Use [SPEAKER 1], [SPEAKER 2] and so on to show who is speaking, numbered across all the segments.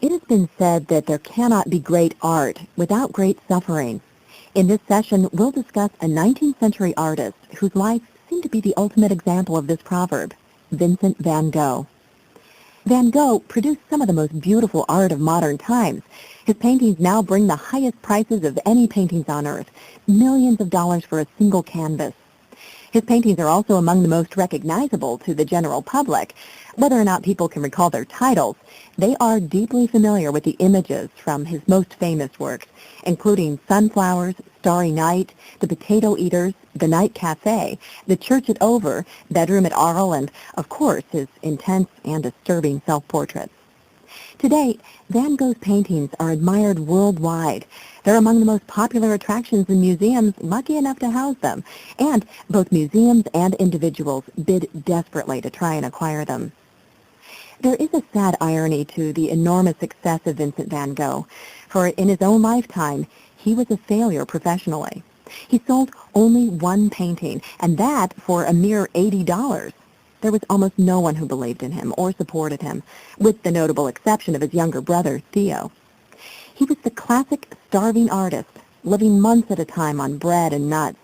[SPEAKER 1] It has been said that there cannot be great art without great suffering. In this session, we'll discuss a 19th century artist whose life seemed to be the ultimate example of this proverb, Vincent van Gogh. Van Gogh produced some of the most beautiful art of modern times. His paintings now bring the highest prices of any paintings on earth, millions of dollars for a single canvas. His paintings are also among the most recognizable to the general public. Whether or not people can recall their titles, they are deeply familiar with the images from his most famous works, including Sunflowers, Starry Night, The Potato Eaters, The Night Cafe, The Church at Over, Bedroom at Arles, and, of course, his intense and disturbing self-portraits. Today, Van Gogh's paintings are admired worldwide. They're among the most popular attractions in museums lucky enough to house them, and both museums and individuals bid desperately to try and acquire them. There is a sad irony to the enormous success of Vincent van Gogh, for in his own lifetime, he was a failure professionally. He sold only one painting, and that for a mere $80. There was almost no one who believed in him or supported him, with the notable exception of his younger brother, Theo. He was the classic starving artist, living months at a time on bread and nuts,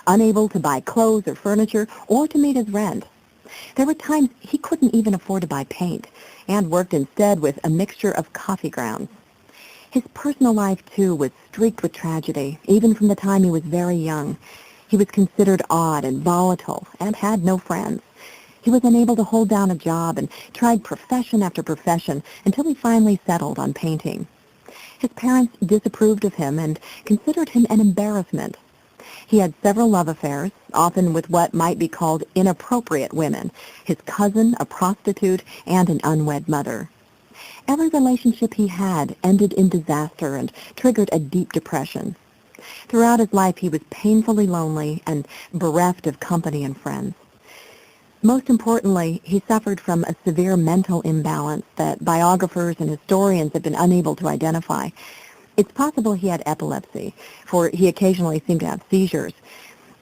[SPEAKER 1] unable to buy clothes or furniture or to meet his rent. There were times he couldn't even afford to buy paint, and worked instead with a mixture of coffee grounds. His personal life, too, was streaked with tragedy, even from the time he was very young. He was considered odd and volatile, and had no friends. He was unable to hold down a job and tried profession after profession until he finally settled on painting. His parents disapproved of him and considered him an embarrassment. He had several love affairs, often with what might be called inappropriate women, his cousin, a prostitute, and an unwed mother. Every relationship he had ended in disaster and triggered a deep depression. Throughout his life, he was painfully lonely and bereft of company and friends. Most importantly, he suffered from a severe mental imbalance that biographers and historians have been unable to identify. It's possible he had epilepsy, for he occasionally seemed to have seizures.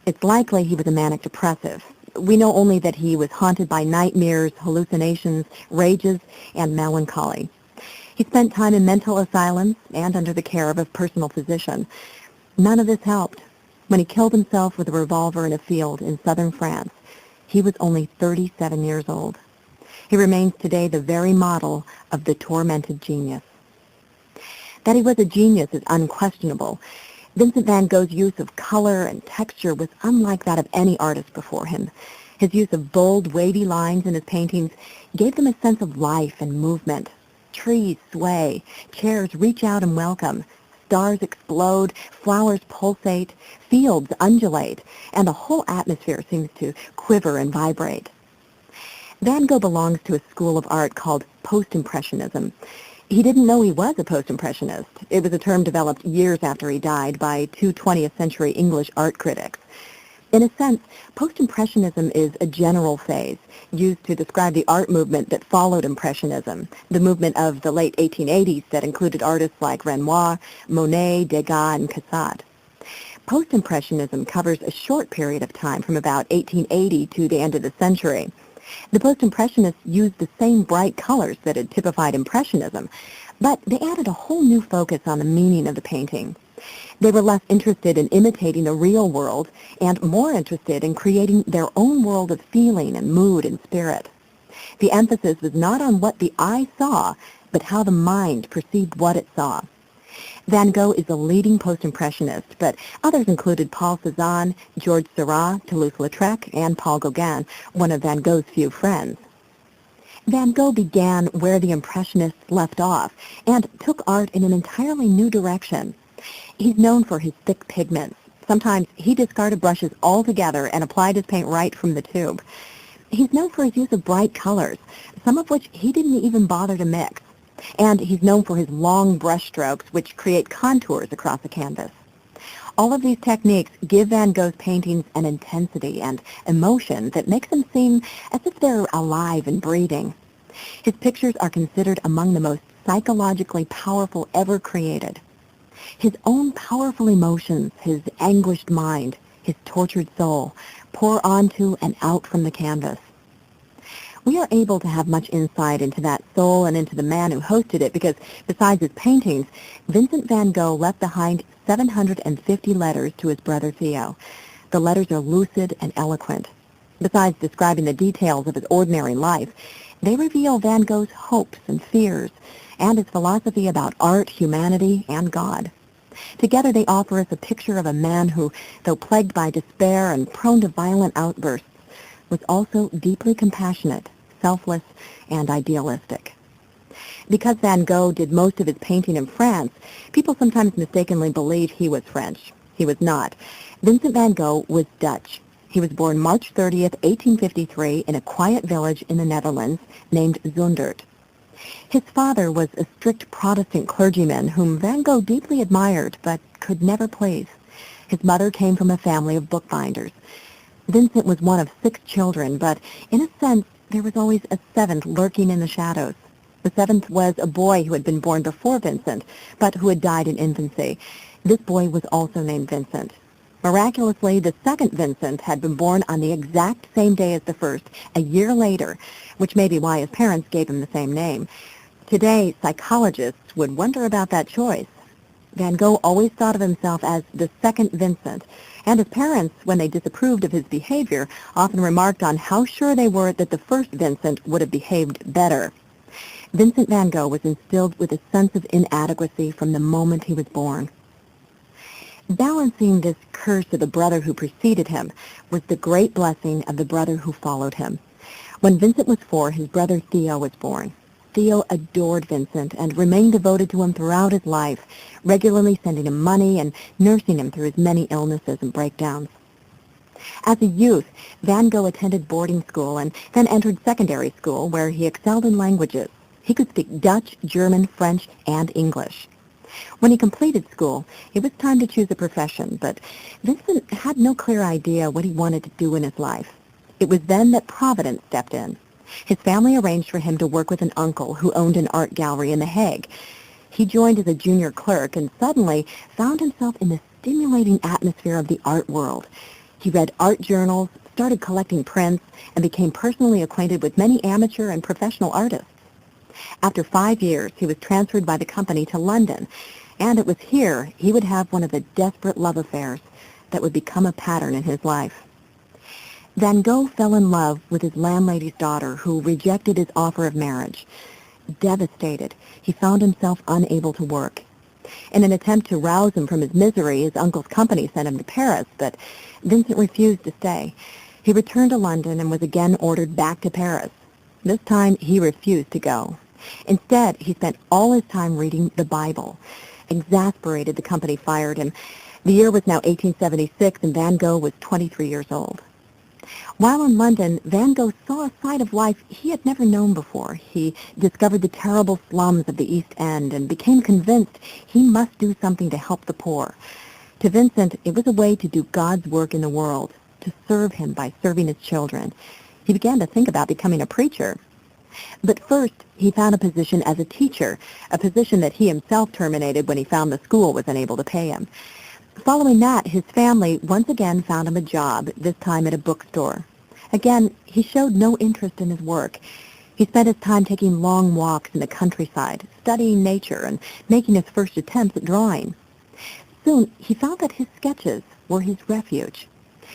[SPEAKER 1] It's likely he was a manic depressive. We know only that he was haunted by nightmares, hallucinations, rages, and melancholy. He spent time in mental asylums and under the care of a personal physician. None of this helped. When he killed himself with a revolver in a field in southern France, he was only 37 years old. He remains today the very model of the tormented genius. That he was a genius is unquestionable. Vincent van Gogh's use of color and texture was unlike that of any artist before him. His use of bold, wavy lines in his paintings gave them a sense of life and movement. Trees sway, chairs reach out and welcome, stars explode, flowers pulsate, fields undulate, and the whole atmosphere seems to quiver and vibrate. Van Gogh belongs to a school of art called post-impressionism. He didn't know he was a post-impressionist. It was a term developed years after he died by two 20th century English art critics. In a sense, post-impressionism is a general phase used to describe the art movement that followed Impressionism, the movement of the late 1880s that included artists like Renoir, Monet, Degas, and Cassatt. Post-impressionism covers a short period of time from about 1880 to the end of the century. The post-impressionists used the same bright colors that had typified Impressionism, but they added a whole new focus on the meaning of the painting. They were less interested in imitating the real world and more interested in creating their own world of feeling and mood and spirit. The emphasis was not on what the eye saw, but how the mind perceived what it saw. Van Gogh is a leading post-impressionist, but others included Paul Cézanne, Georges Seurat, Toulouse-Lautrec, and Paul Gauguin, one of Van Gogh's few friends. Van Gogh began where the Impressionists left off and took art in an entirely new direction. He's known for his thick pigments. Sometimes he discarded brushes altogether and applied his paint right from the tube. He's known for his use of bright colors, some of which he didn't even bother to mix. And he's known for his long brush strokes, which create contours across the canvas. All of these techniques give Van Gogh's paintings an intensity and emotion that makes them seem as if they're alive and breathing. His pictures are considered among the most psychologically powerful ever created. His own powerful emotions, his anguished mind, his tortured soul, pour onto and out from the canvas. We are able to have much insight into that soul and into the man who hosted it because, besides his paintings, Vincent van Gogh left behind 750 letters to his brother Theo. The letters are lucid and eloquent. Besides describing the details of his ordinary life, they reveal Van Gogh's hopes and fears and his philosophy about art, humanity, and God. Together they offer us a picture of a man who, though plagued by despair and prone to violent outbursts, was also deeply compassionate, selfless, and idealistic. Because Van Gogh did most of his painting in France, people sometimes mistakenly believe he was French. He was not. Vincent van Gogh was Dutch. He was born March 30th, 1853, in a quiet village in the Netherlands named Zundert. His father was a strict Protestant clergyman whom Van Gogh deeply admired but could never please. His mother came from a family of bookbinders. Vincent was one of 6 children, but in a sense there was always a 7th lurking in the shadows. The 7th was a boy who had been born before Vincent, but who had died in infancy. This boy was also named Vincent. Miraculously, the 2nd Vincent had been born on the exact same day as the 1st, a year later, which may be why his parents gave him the same name. Today, psychologists would wonder about that choice. Van Gogh always thought of himself as the 2nd Vincent, and his parents, when they disapproved of his behavior, often remarked on how sure they were that the 1st Vincent would have behaved better. Vincent van Gogh was instilled with a sense of inadequacy from the moment he was born. Balancing this curse of the brother who preceded him was the great blessing of the brother who followed him. When Vincent was 4, his brother Theo was born. Theo adored Vincent and remained devoted to him throughout his life, regularly sending him money and nursing him through his many illnesses and breakdowns. As a youth, Van Gogh attended boarding school and then entered secondary school where he excelled in languages. He could speak Dutch, German, French, and English. When he completed school, it was time to choose a profession, but Vincent had no clear idea what he wanted to do in his life. It was then that Providence stepped in. His family arranged for him to work with an uncle who owned an art gallery in The Hague. He joined as a junior clerk and suddenly found himself in the stimulating atmosphere of the art world. He read art journals, started collecting prints, and became personally acquainted with many amateur and professional artists. After 5 years, he was transferred by the company to London, and it was here he would have one of the desperate love affairs that would become a pattern in his life. Van Gogh fell in love with his landlady's daughter, who rejected his offer of marriage. Devastated, he found himself unable to work. In an attempt to rouse him from his misery, his uncle's company sent him to Paris, but Vincent refused to stay. He returned to London and was again ordered back to Paris. This time, he refused to go. Instead, he spent all his time reading the Bible. Exasperated, the company fired him. The year was now 1876, and Van Gogh was 23 years old. While in London, Van Gogh saw a side of life he had never known before. He discovered the terrible slums of the East End and became convinced he must do something to help the poor. To Vincent, it was a way to do God's work in the world, to serve him by serving his children. He began to think about becoming a preacher. But first, he found a position as a teacher, a position that he himself terminated when he found the school was unable to pay him. Following that, his family once again found him a job, this time at a bookstore. Again, he showed no interest in his work. He spent his time taking long walks in the countryside, studying nature, and making his first attempts at drawing. Soon, he found that his sketches were his refuge.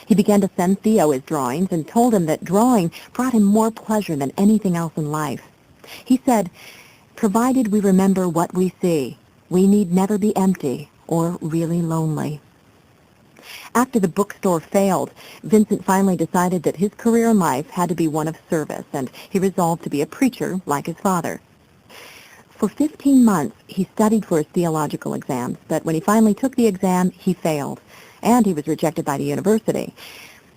[SPEAKER 1] He began to send Theo his drawings and told him that drawing brought him more pleasure than anything else in life. He said, "Provided we remember what we see, we need never be empty or really lonely." After the bookstore failed, Vincent finally decided that his career in life had to be one of service, and he resolved to be a preacher like his father. For 15 months, he studied for his theological exams, but when he finally took the exam, he failed, and he was rejected by the university.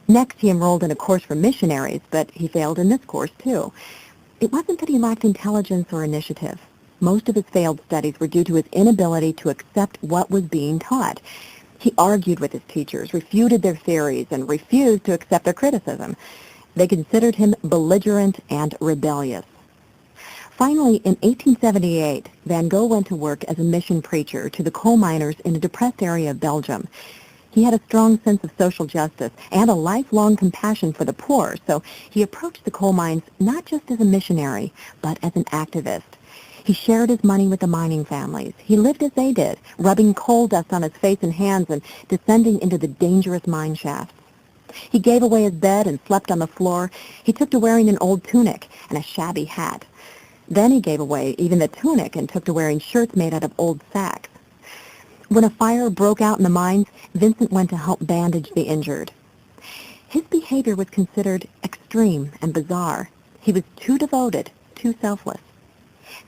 [SPEAKER 1] Next, he enrolled in a course for missionaries, but he failed in this course, too. It wasn't that he lacked intelligence or initiative. Most of his failed studies were due to his inability to accept what was being taught. He argued with his teachers, refuted their theories, and refused to accept their criticism. They considered him belligerent and rebellious. Finally, in 1878, Van Gogh went to work as a mission preacher to the coal miners in a depressed area of Belgium. He had a strong sense of social justice and a lifelong compassion for the poor, so he approached the coal mines not just as a missionary, but as an activist. He shared his money with the mining families. He lived as they did, rubbing coal dust on his face and hands and descending into the dangerous mine shafts. He gave away his bed and slept on the floor. He took to wearing an old tunic and a shabby hat. Then he gave away even the tunic and took to wearing shirts made out of old sacks. When a fire broke out in the mines, Vincent went to help bandage the injured. His behavior was considered extreme and bizarre. He was too devoted, too selfless.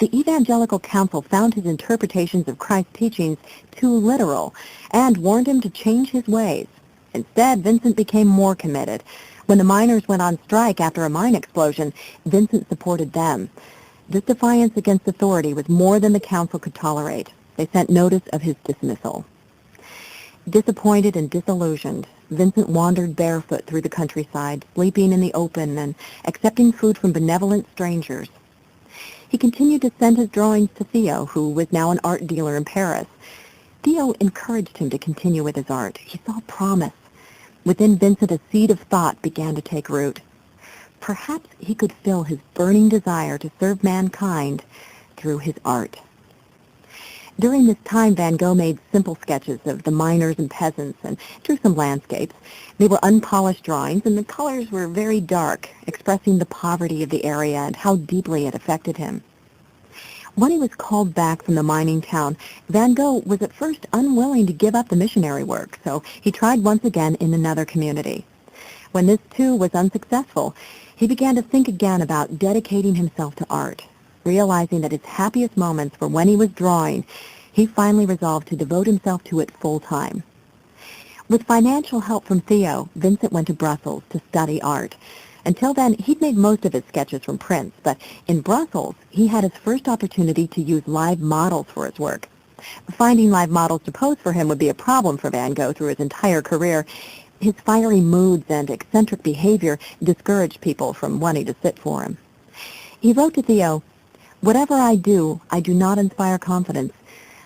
[SPEAKER 1] The Evangelical Council found his interpretations of Christ's teachings too literal and warned him to change his ways. Instead, Vincent became more committed. When the miners went on strike after a mine explosion, Vincent supported them. This defiance against authority was more than the council could tolerate. They sent notice of his dismissal. Disappointed and disillusioned, Vincent wandered barefoot through the countryside, sleeping in the open and accepting food from benevolent strangers. He continued to send his drawings to Theo, who was now an art dealer in Paris. Theo encouraged him to continue with his art. He saw promise. Within Vincent, a seed of thought began to take root. Perhaps he could fill his burning desire to serve mankind through his art. During this time, Van Gogh made simple sketches of the miners and peasants and drew some landscapes. They were unpolished drawings, and the colors were very dark, expressing the poverty of the area and how deeply it affected him. When he was called back from the mining town, Van Gogh was at first unwilling to give up the missionary work, so he tried once again in another community. When this, too, was unsuccessful, he began to think again about dedicating himself to art. Realizing that his happiest moments were when he was drawing, he finally resolved to devote himself to it full-time. With financial help from Theo, Vincent went to Brussels to study art. Until then, he'd made most of his sketches from prints, but in Brussels, he had his first opportunity to use live models for his work. Finding live models to pose for him would be a problem for Van Gogh through his entire career. His fiery moods and eccentric behavior discouraged people from wanting to sit for him. He wrote to Theo, "Whatever I do not inspire confidence.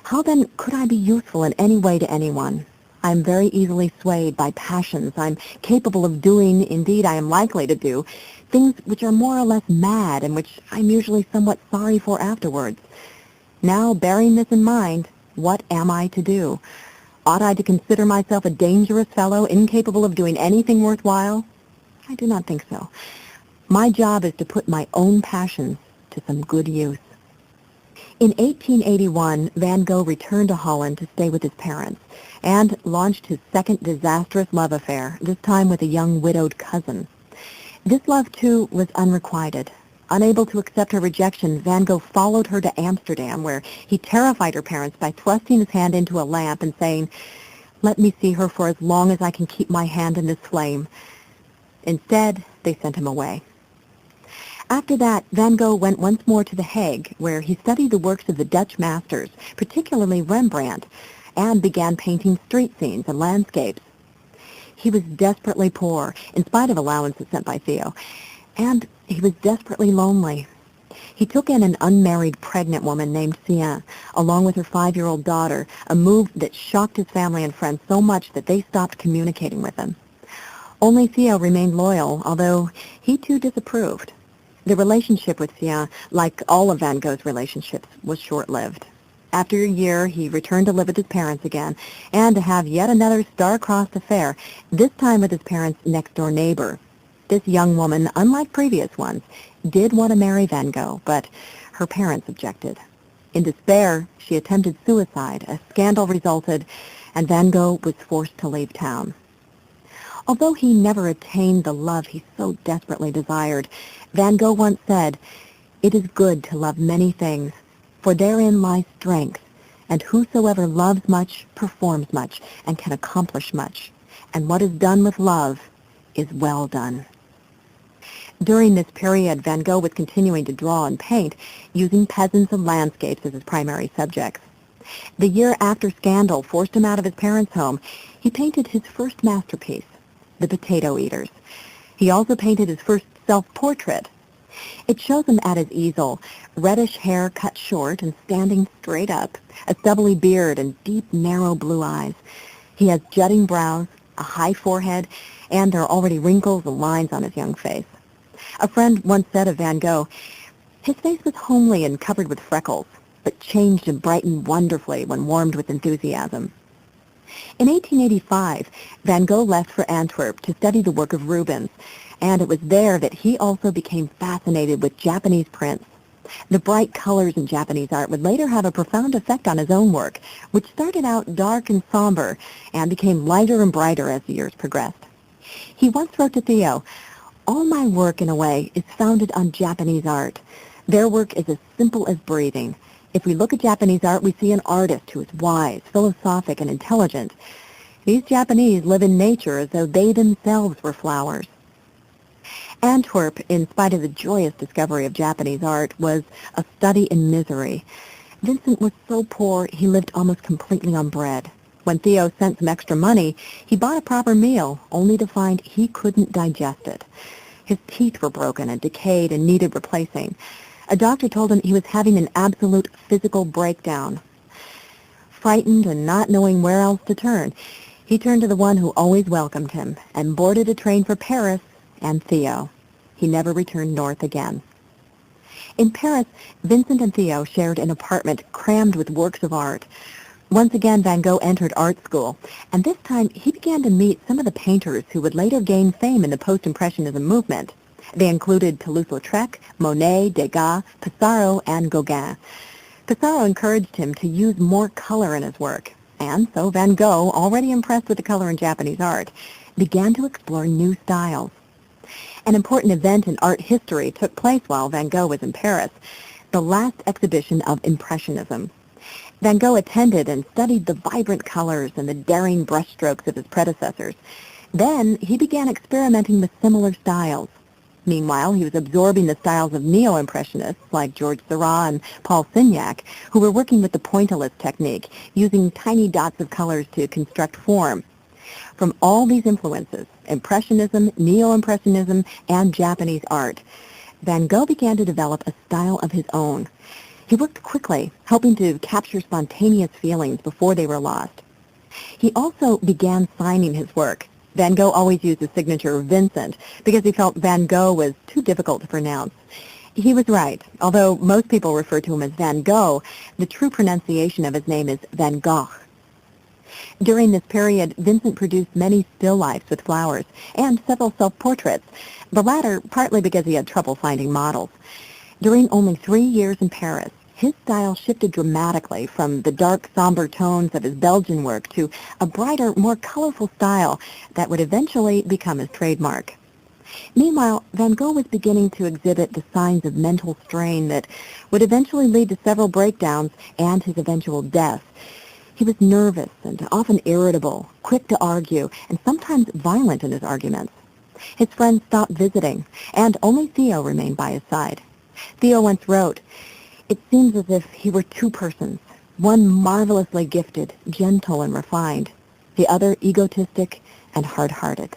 [SPEAKER 1] How then could I be useful in any way to anyone? I am very easily swayed by passions. I'm capable of doing, indeed I am likely to do, things which are more or less mad and which I'm usually somewhat sorry for afterwards. Now, bearing this in mind, what am I to do? Ought I to consider myself a dangerous fellow, incapable of doing anything worthwhile? I do not think so. My job is to put my own passions to some good use." In 1881, Van Gogh returned to Holland to stay with his parents and launched his second disastrous love affair, this time with a young widowed cousin. This love, too, was unrequited. Unable to accept her rejection, Van Gogh followed her to Amsterdam, where he terrified her parents by thrusting his hand into a lamp and saying, "Let me see her for as long as I can keep my hand in this flame." Instead, they sent him away. After that, Van Gogh went once more to The Hague, where he studied the works of the Dutch masters, particularly Rembrandt, and began painting street scenes and landscapes. He was desperately poor, in spite of allowances sent by Theo, and he was desperately lonely. He took in an unmarried pregnant woman named Sienne, along with her 5-year-old daughter, a move that shocked his family and friends so much that they stopped communicating with him. Only Theo remained loyal, although he too disapproved. The relationship with Sienne, like all of Van Gogh's relationships, was short-lived. After a year, he returned to live with his parents again, and to have yet another star-crossed affair, this time with his parents' next-door neighbor. This young woman, unlike previous ones, did want to marry Van Gogh, but her parents objected. In despair, she attempted suicide. A scandal resulted, and Van Gogh was forced to leave town. Although he never attained the love he so desperately desired, Van Gogh once said, "It is good to love many things, for therein lies strength, and whosoever loves much performs much, and can accomplish much, and what is done with love is well done." During this period, Van Gogh was continuing to draw and paint, using peasants and landscapes as his primary subjects. The year after scandal forced him out of his parents' home, he painted his first masterpiece, The Potato Eaters. He also painted his first self-portrait. It shows him at his easel, reddish hair cut short and standing straight up, a stubbly beard and deep, narrow blue eyes. He has jutting brows, a high forehead, and there are already wrinkles and lines on his young face. A friend once said of Van Gogh, his face was homely and covered with freckles, but changed and brightened wonderfully when warmed with enthusiasm. In 1885, Van Gogh left for Antwerp to study the work of Rubens, and it was there that he also became fascinated with Japanese prints. The bright colors in Japanese art would later have a profound effect on his own work, which started out dark and somber and became lighter and brighter as the years progressed. He once wrote to Theo, "All my work, in a way, is founded on Japanese art. Their work is as simple as breathing. If we look at Japanese art, we see an artist who is wise, philosophic, and intelligent. These Japanese live in nature as though they themselves were flowers." Antwerp, in spite of the joyous discovery of Japanese art, was a study in misery. Vincent was so poor he lived almost completely on bread. When Theo sent some extra money, he bought a proper meal, only to find he couldn't digest it. His teeth were broken and decayed and needed replacing. A doctor told him he was having an absolute physical breakdown. Frightened and not knowing where else to turn, he turned to the one who always welcomed him and boarded a train for Paris and Theo. He never returned north again. In Paris, Vincent and Theo shared an apartment crammed with works of art. Once again, Van Gogh entered art school, and this time he began to meet some of the painters who would later gain fame in the Post-Impressionism movement. They included Toulouse-Lautrec, Monet, Degas, Pissarro, and Gauguin. Pissarro encouraged him to use more color in his work, and so Van Gogh, already impressed with the color in Japanese art, began to explore new styles. An important event in art history took place while Van Gogh was in Paris, the last exhibition of Impressionism. Van Gogh attended and studied the vibrant colors and the daring brushstrokes of his predecessors. Then he began experimenting with similar styles. Meanwhile, he was absorbing the styles of neo-impressionists like Georges Seurat and Paul Signac, who were working with the pointillist technique, using tiny dots of colors to construct form. From all these influences, Impressionism, Neo-Impressionism, and Japanese art, Van Gogh began to develop a style of his own. He worked quickly, hoping to capture spontaneous feelings before they were lost. He also began signing his work. Van Gogh always used the signature Vincent because he felt Van Gogh was too difficult to pronounce. He was right. Although most people refer to him as Van Gogh, the true pronunciation of his name is Van Gogh. During this period, Vincent produced many still lifes with flowers and several self-portraits, the latter partly because he had trouble finding models. During only 3 years in Paris, his style shifted dramatically from the dark, somber tones of his Belgian work to a brighter, more colorful style that would eventually become his trademark. Meanwhile, Van Gogh was beginning to exhibit the signs of mental strain that would eventually lead to several breakdowns and his eventual death. He was nervous and often irritable, quick to argue, and sometimes violent in his arguments. His friends stopped visiting, and only Theo remained by his side. Theo once wrote, "It seems as if he were two persons, one marvelously gifted, gentle, and refined, the other egotistic and hard-hearted."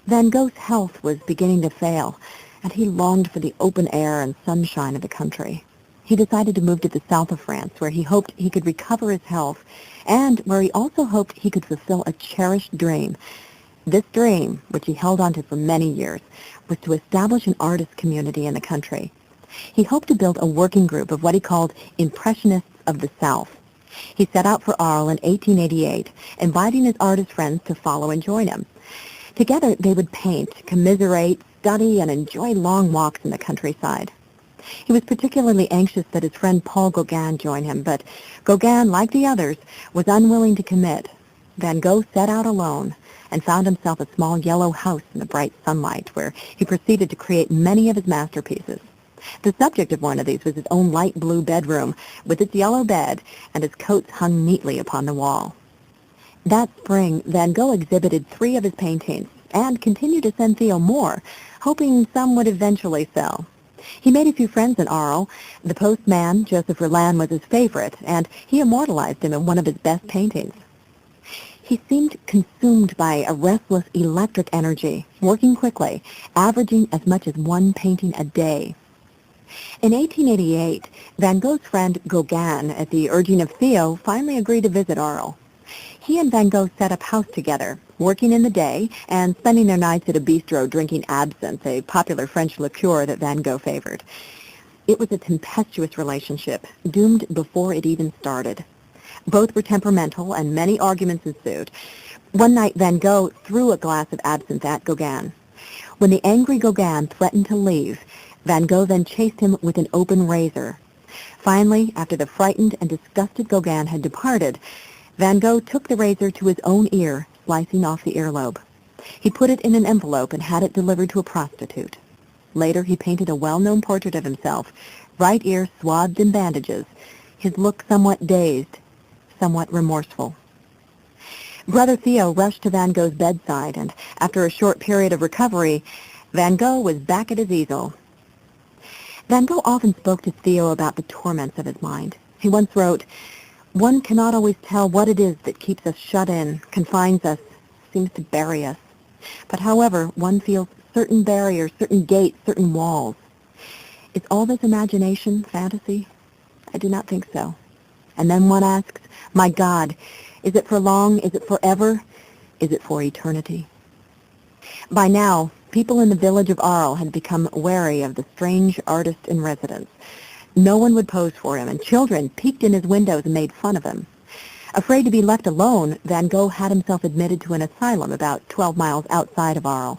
[SPEAKER 1] Van Gogh's health was beginning to fail, and he longed for the open air and sunshine of the country. He decided to move to the south of France, where he hoped he could recover his health, and where he also hoped he could fulfill a cherished dream. This dream, which he held on to for many years, was to establish an artist community in the country. He hoped to build a working group of what he called Impressionists of the South. He set out for Arles in 1888, inviting his artist friends to follow and join him. Together, they would paint, commiserate, study, and enjoy long walks in the countryside. He was particularly anxious that his friend Paul Gauguin join him, but Gauguin, like the others, was unwilling to commit. Van Gogh set out alone and found himself a small yellow house in the bright sunlight, where he proceeded to create many of his masterpieces. The subject of one of these was his own light blue bedroom, with its yellow bed, and his coats hung neatly upon the wall. That spring, Van Gogh exhibited 3 of his paintings, and continued to send Theo more, hoping some would eventually sell. He made a few friends in Arles. The postman, Joseph Roland, was his favorite, and he immortalized him in one of his best paintings. He seemed consumed by a restless electric energy, working quickly, averaging as much as 1 painting a day. In 1888, Van Gogh's friend Gauguin, at the urging of Theo, finally agreed to visit Arles. He and Van Gogh set up house together, working in the day and spending their nights at a bistro drinking absinthe, a popular French liqueur that Van Gogh favored. It was a tempestuous relationship, doomed before it even started. Both were temperamental, and many arguments ensued. One night, Van Gogh threw a glass of absinthe at Gauguin. When the angry Gauguin threatened to leave, Van Gogh then chased him with an open razor. Finally, after the frightened and disgusted Gauguin had departed, Van Gogh took the razor to his own ear, slicing off the earlobe. He put it in an envelope and had it delivered to a prostitute. Later, he painted a well-known portrait of himself, right ear swathed in bandages, his look somewhat dazed, somewhat remorseful. Brother Theo rushed to Van Gogh's bedside, and after a short period of recovery, Van Gogh was back at his easel. Van Gogh often spoke to Theo about the torments of his mind. He once wrote, "One cannot always tell what it is that keeps us shut in, confines us, seems to bury us. But however, one feels certain barriers, certain gates, certain walls. Is all this imagination, fantasy? I do not think so. And then one asks, my God, is it for long? Is it forever? Is it for eternity?" By now, people in the village of Arles had become wary of the strange artist in residence. No one would pose for him, and children peeked in his windows and made fun of him. Afraid to be left alone, Van Gogh had himself admitted to an asylum about 12 miles outside of Arles.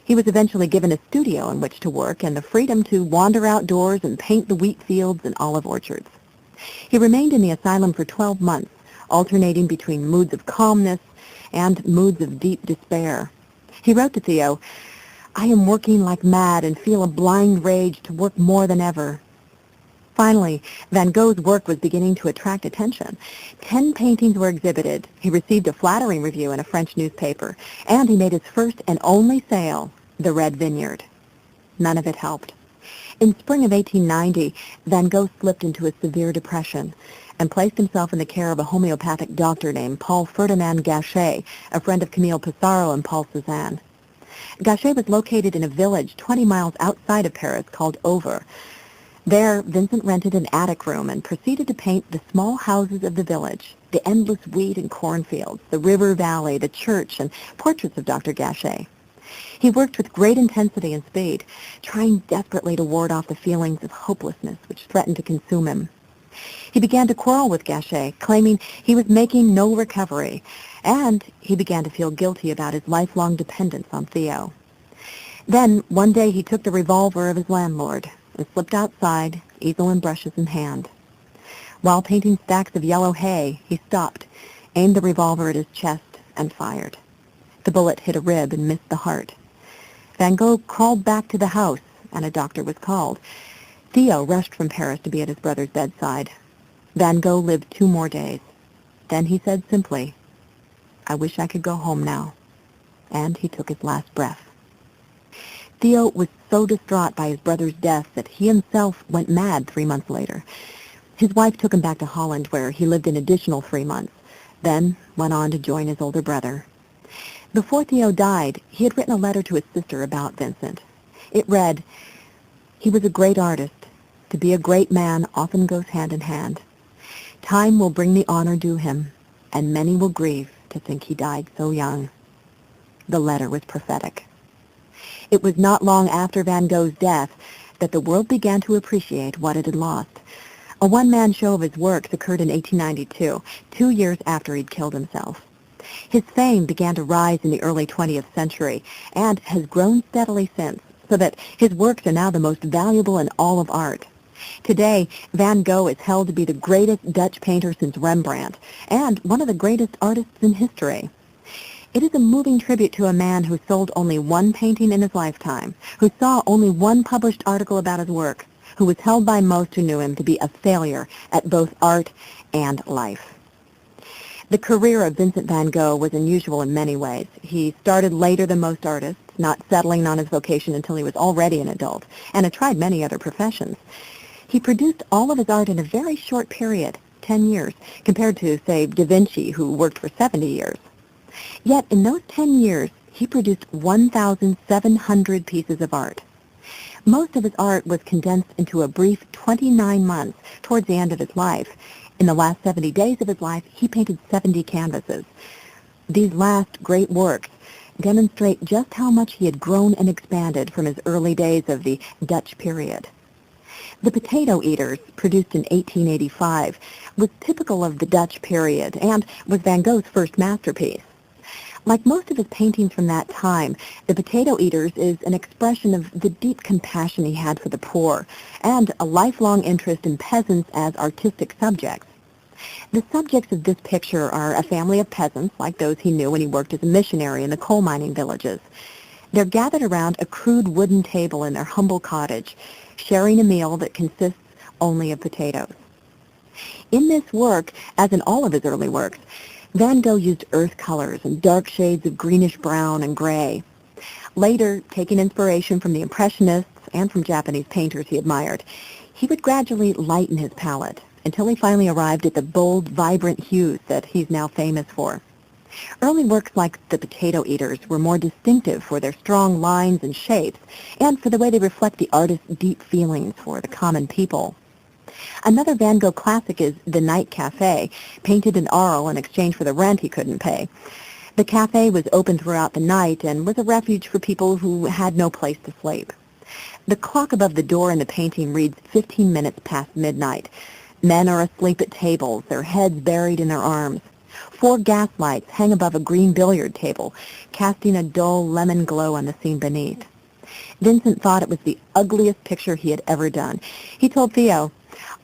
[SPEAKER 1] He was eventually given a studio in which to work and the freedom to wander outdoors and paint the wheat fields and olive orchards. He remained in the asylum for 12 months, alternating between moods of calmness and moods of deep despair. He wrote to Theo, "I am working like mad and feel a blind rage to work more than ever." Finally, Van Gogh's work was beginning to attract attention. 10 paintings were exhibited. He received a flattering review in a French newspaper, and he made his first and only sale, The Red Vineyard. None of it helped. In spring of 1890, Van Gogh slipped into a severe depression and placed himself in the care of a homeopathic doctor named Paul Ferdinand Gachet, a friend of Camille Pissarro and Paul Cézanne. Gachet was located in a village 20 miles outside of Paris called Gogh. There, Vincent rented an attic room and proceeded to paint the small houses of the village, the endless wheat and cornfields, the river valley, the church, and portraits of Dr. Gachet. He worked with great intensity and speed, trying desperately to ward off the feelings of hopelessness which threatened to consume him. He began to quarrel with Gachet, claiming he was making no recovery, and he began to feel guilty about his lifelong dependence on Theo. Then, one day he took the revolver of his landlord and slipped outside, easel and brushes in hand. While painting stacks of yellow hay, he stopped, aimed the revolver at his chest, and fired. The bullet hit a rib and missed the heart. Van Gogh crawled back to the house, and a doctor was called. Theo rushed from Paris to be at his brother's bedside. Van Gogh lived 2 more days. Then he said simply, "I wish I could go home now." And he took his last breath. Theo was so distraught by his brother's death that he himself went mad 3 months later. His wife took him back to Holland, where he lived an additional 3 months, then went on to join his older brother. Before Theo died, he had written a letter to his sister about Vincent. It read, "He was a great artist. To be a great man often goes hand in hand. Time will bring the honor due him, and many will grieve to think he died so young." The letter was prophetic. It was not long after Van Gogh's death that the world began to appreciate what it had lost. A one-man show of his works occurred in 1892, 2 years after he'd killed himself. His fame began to rise in the early 20th century and has grown steadily since, so that his works are now the most valuable in all of art. Today, Van Gogh is held to be the greatest Dutch painter since Rembrandt, and one of the greatest artists in history. It is a moving tribute to a man who sold only 1 painting in his lifetime, who saw only 1 published article about his work, who was held by most who knew him to be a failure at both art and life. The career of Vincent van Gogh was unusual in many ways. He started later than most artists, not settling on his vocation until he was already an adult, and had tried many other professions. He produced all of his art in a very short period, 10 years, compared to, say, Da Vinci, who worked for 70 years. Yet in those 10 years, he produced 1,700 pieces of art. Most of his art was condensed into a brief 29 months towards the end of his life, In the last 70 days of his life, he painted 70 canvases. These last great works demonstrate just how much he had grown and expanded from his early days of the Dutch period. The Potato Eaters, produced in 1885, was typical of the Dutch period and was Van Gogh's first masterpiece. Like most of his paintings from that time, The Potato Eaters is an expression of the deep compassion he had for the poor and a lifelong interest in peasants as artistic subjects. The subjects of this picture are a family of peasants like those he knew when he worked as a missionary in the coal mining villages. They're gathered around a crude wooden table in their humble cottage, sharing a meal that consists only of potatoes. In this work, as in all of his early works, Van Gogh used earth colors and dark shades of greenish brown and gray. Later, taking inspiration from the Impressionists and from Japanese painters he admired, he would gradually lighten his palette until he finally arrived at the bold, vibrant hues that he's now famous for. Early works like The Potato Eaters were more distinctive for their strong lines and shapes and for the way they reflect the artist's deep feelings for the common people. Another Van Gogh classic is The Night Cafe, painted in Arles in exchange for the rent he couldn't pay. The cafe was open throughout the night and was a refuge for people who had no place to sleep. The clock above the door in the painting reads 15 minutes past midnight. Men are asleep at tables, their heads buried in their arms. 4 gas lights hang above a green billiard table, casting a dull lemon glow on the scene beneath. Vincent thought it was the ugliest picture he had ever done. He told Theo,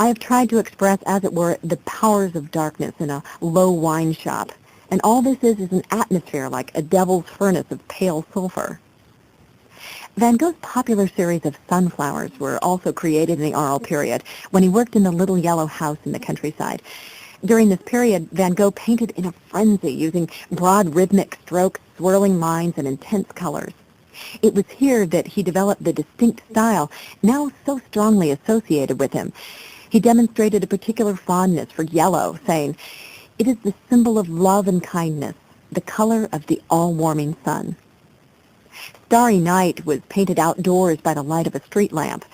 [SPEAKER 1] "I have tried to express, as it were, the powers of darkness in a low wine shop, and all this is an atmosphere like a devil's furnace of pale sulfur." Van Gogh's popular series of sunflowers were also created in the Arles period, when he worked in the little yellow house in the countryside. During this period, Van Gogh painted in a frenzy, using broad rhythmic strokes, swirling lines, and intense colors. It was here that he developed the distinct style now so strongly associated with him. He demonstrated a particular fondness for yellow, saying, "It is the symbol of love and kindness, the color of the all-warming sun." Starry Night was painted outdoors by the light of a street lamp.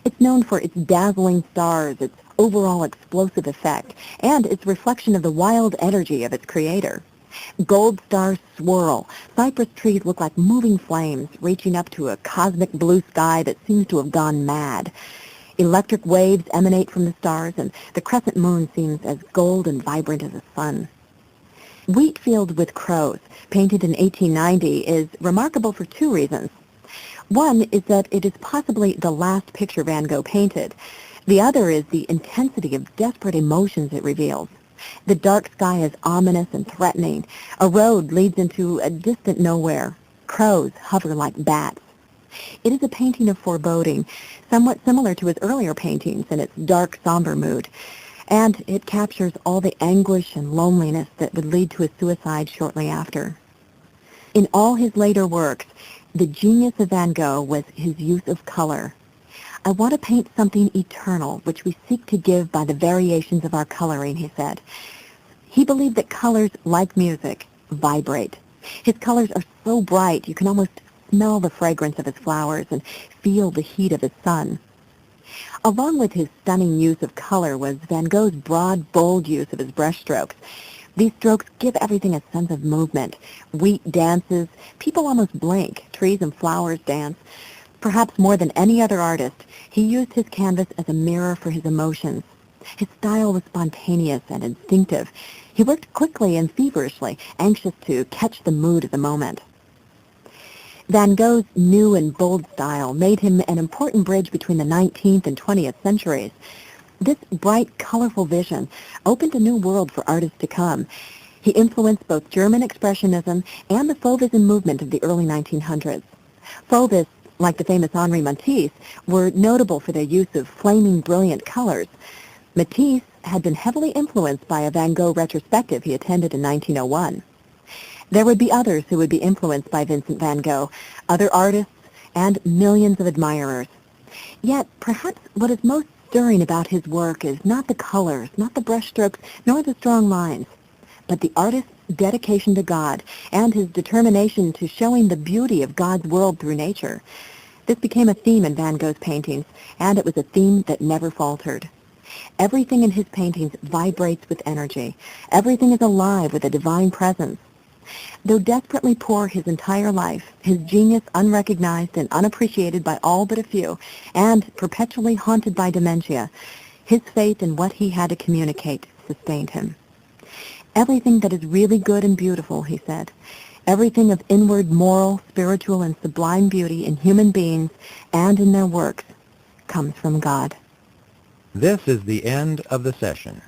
[SPEAKER 1] It's known for its dazzling stars, its overall explosive effect, and its reflection of the wild energy of its creator. Gold stars swirl. Cypress trees look like moving flames, reaching up to a cosmic blue sky that seems to have gone mad. Electric waves emanate from the stars, and the crescent moon seems as gold and vibrant as the sun. Wheatfield with Crows, painted in 1890, is remarkable for 2 reasons. One is that it is possibly the last picture Van Gogh painted. The other is the intensity of desperate emotions it reveals. The dark sky is ominous and threatening. A road leads into a distant nowhere. Crows hover like bats. It is a painting of foreboding, somewhat similar to his earlier paintings in its dark, somber mood. And it captures all the anguish and loneliness that would lead to his suicide shortly after. In all his later works, the genius of Van Gogh was his use of color. "I want to paint something eternal, which we seek to give by the variations of our coloring," he said. He believed that colors, like music, vibrate. His colors are so bright you can almost smell the fragrance of his flowers and feel the heat of his sun. Along with his stunning use of color was Van Gogh's broad, bold use of his brush strokes. These strokes give everything a sense of movement. Wheat dances, people almost blink, trees and flowers dance. Perhaps more than any other artist, he used his canvas as a mirror for his emotions. His style was spontaneous and instinctive. He worked quickly and feverishly, anxious to catch the mood of the moment. Van Gogh's new and bold style made him an important bridge between the 19th and 20th centuries. This bright, colorful vision opened a new world for artists to come. He influenced both German Expressionism and the Fauvism movement of the early 1900s. Fauvists, like the famous Henri Matisse, were notable for their use of flaming, brilliant colors. Matisse had been heavily influenced by a Van Gogh retrospective he attended in 1901. There would be others who would be influenced by Vincent van Gogh, other artists, and millions of admirers. Yet, perhaps what is most stirring about his work is not the colors, not the brushstrokes, nor the strong lines, but the artist's dedication to God and his determination to showing the beauty of God's world through nature. This became a theme in Van Gogh's paintings, and it was a theme that never faltered. Everything in his paintings vibrates with energy. Everything is alive with a divine presence. Though desperately poor his entire life, his genius unrecognized and unappreciated by all but a few, and perpetually haunted by dementia, his faith in what he had to communicate sustained him. Everything that is really good and beautiful, he said, everything of inward moral, spiritual, and sublime beauty in human beings and in their works comes from God.
[SPEAKER 2] This is the end of the session.